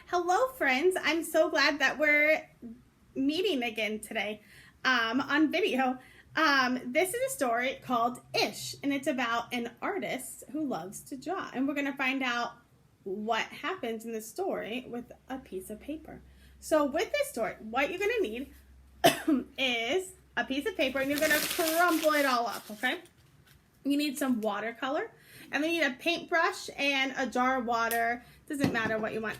Hello, friends. I'm so glad that we're meeting again today on video. This is a story called Ish, and it's about an artist who loves to draw. And we're going to find out what happens in the story with a piece of paper. So with this story, what you're going to need is a piece of paper, and you're going to crumple it all up, okay? You need some watercolor, and then you need a paintbrush and a jar of water. Doesn't matter what you want.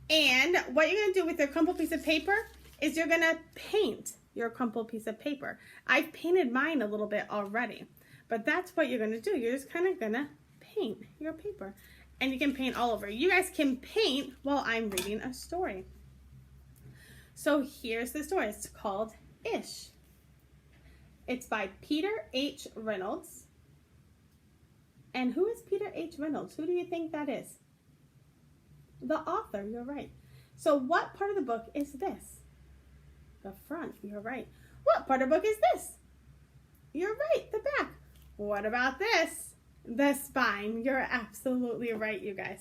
And what you're going to do with your crumpled piece of paper is you're going to paint your crumpled piece of paper. I've painted mine a little bit already, but that's what you're going to do. You're just kind of going to paint your paper, and you can paint all over. You guys can paint while I'm reading a story. So here's the story. It's called Ish. It's by Peter H. Reynolds. And who is Peter H. Reynolds? Who do you think that is? The author, you're right. So what part of the book is this? The front, you're right. What part of the book is this? You're right, the back. What about this? The spine. You're absolutely right, you guys.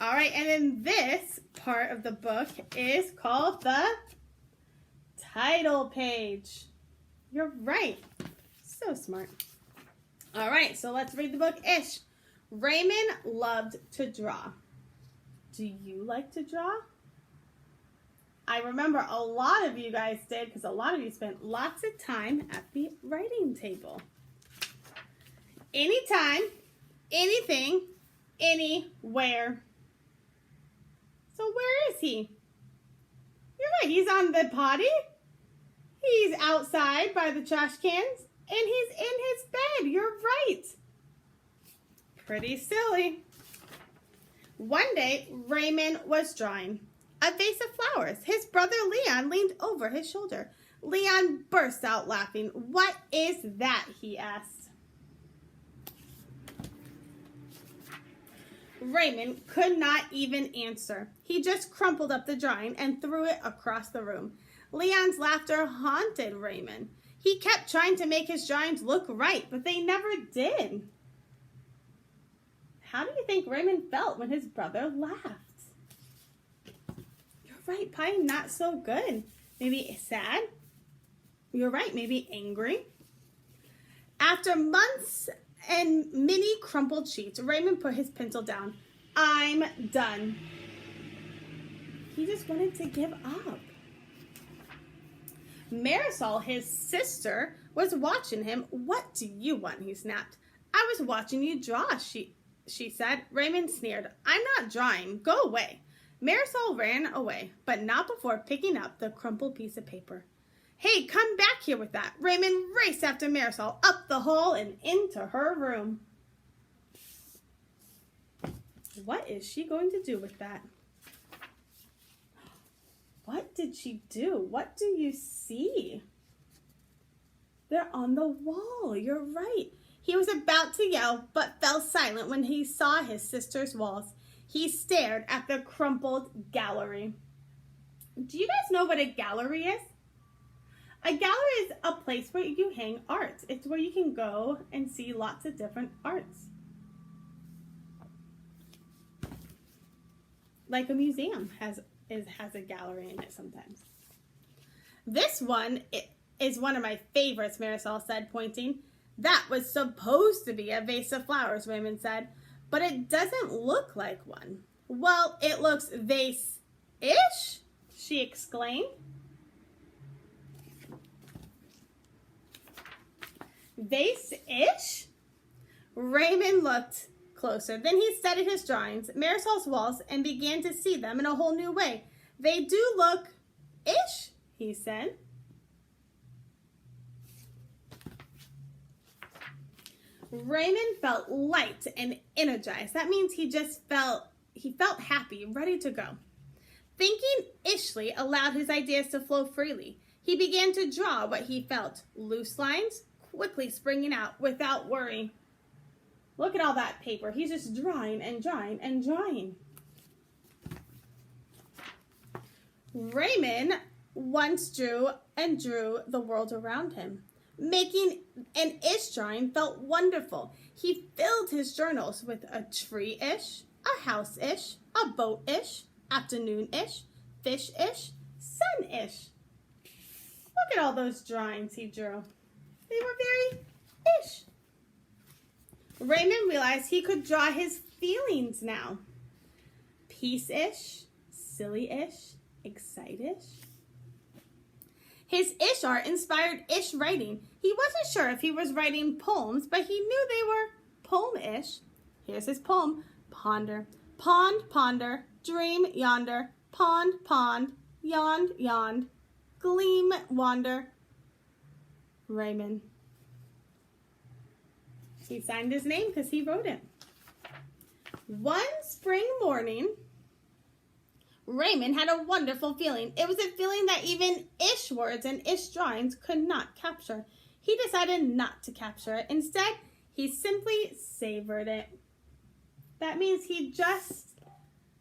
All right, and then this part of the book is called the title page. You're right. So smart. All right, so let's read the book Ish. Raymond loved to draw. Do you like to draw? I remember a lot of you guys did because a lot of you spent lots of time at the writing table. Anytime, anything, anywhere. So where is he? You're right, he's on the potty. He's outside by the trash cans. And he's in his bed. You're right. Pretty silly. One day, Raymond was drawing a vase of flowers. His brother Leon leaned over his shoulder. Leon burst out laughing. "What is that?" he asked. Raymond could not even answer. He just crumpled up the drawing and threw it across the room. Leon's laughter haunted Raymond. He kept trying to make his drawings look right, but they never did. How do you think Raymond felt when his brother laughed? You're right, probably not so good. Maybe sad? You're right, maybe angry. After months and many crumpled sheets, Raymond put his pencil down. "I'm done." He just wanted to give up. Marisol, his sister, was watching him. "What do you want?" he snapped. "I was watching you draw," she said. Raymond sneered. "I'm not drawing. Go away." Marisol ran away, but not before picking up the crumpled piece of paper. "Hey, come back here with that." Raymond raced after Marisol, up the hall and into her room. What is she going to do with that? What did she do? What do you see? They're on the wall. You're right. He was about to yell, but fell silent when he saw his sister's walls. He stared at the crumpled gallery. Do you guys know what a gallery is? A gallery is a place where you hang art. It's where you can go and see lots of different arts. Like a museum has a gallery in it sometimes. "This one is one of my favorites," Marisol said, pointing. "That was supposed to be a vase of flowers," Raymond said, "but it doesn't look like one." "Well, it looks vase-ish," she exclaimed. "Vase-ish?" Raymond looked closer. Then he studied his drawings, Marisol's walls, and began to see them in a whole new way. "They do look ish," he said. Raymond felt light and energized. That means he felt happy, ready to go. Thinking ishly allowed his ideas to flow freely. He began to draw what he felt, loose lines quickly springing out without worry. Look at all that paper. He's just drawing and drawing and drawing. Raymond once drew the world around him. Making an ish drawing felt wonderful. He filled his journals with a tree-ish, a house-ish, a boat-ish, afternoon-ish, fish-ish, sun-ish. Look at all those drawings he drew. They were very ish. Raymond realized he could draw his feelings now. Peace-ish, silly-ish, excite-ish. His ish art inspired ish writing. He wasn't sure if he was writing poems, but he knew they were poem-ish. Here's his poem. Ponder, pond, ponder, dream yonder, pond, pond, yond, yond, gleam, wander. Raymond. He signed his name because he wrote it. One spring morning, Raymond had a wonderful feeling. It was a feeling that even ish words and ish drawings could not capture. He decided not to capture it. Instead, he simply savored it. That means he just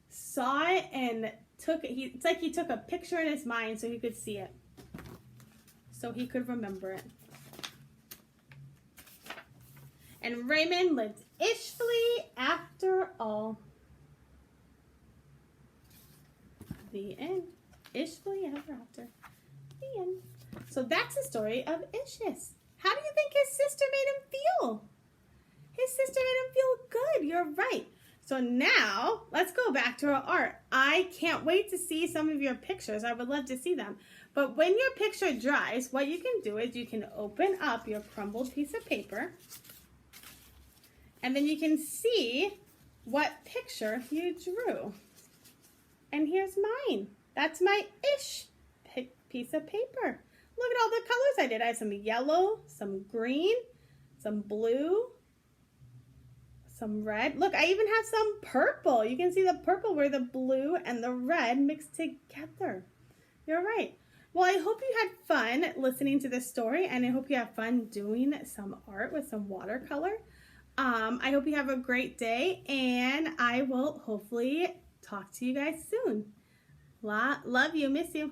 saw it and took it. It's like he took a picture in his mind so he could see it, so he could remember it. And Raymond lived ishfully after all. The end. Ishfully ever after. The end. So that's the story of Ishis. How do you think his sister made him feel? His sister made him feel good. You're right. So now, let's go back to our art. I can't wait to see some of your pictures. I would love to see them. But when your picture dries, what you can do is you can open up your crumbled piece of paper. And then you can see what picture you drew. And here's mine. That's my ish piece of paper. Look at all the colors I did. I have some yellow, some green, some blue, some red. Look, I even have some purple. You can see the purple where the blue and the red mixed together. You're right. Well, I hope you had fun listening to this story, and I hope you have fun doing some art with some watercolor. I hope you have a great day, and I will hopefully talk to you guys soon. Love you. Miss you.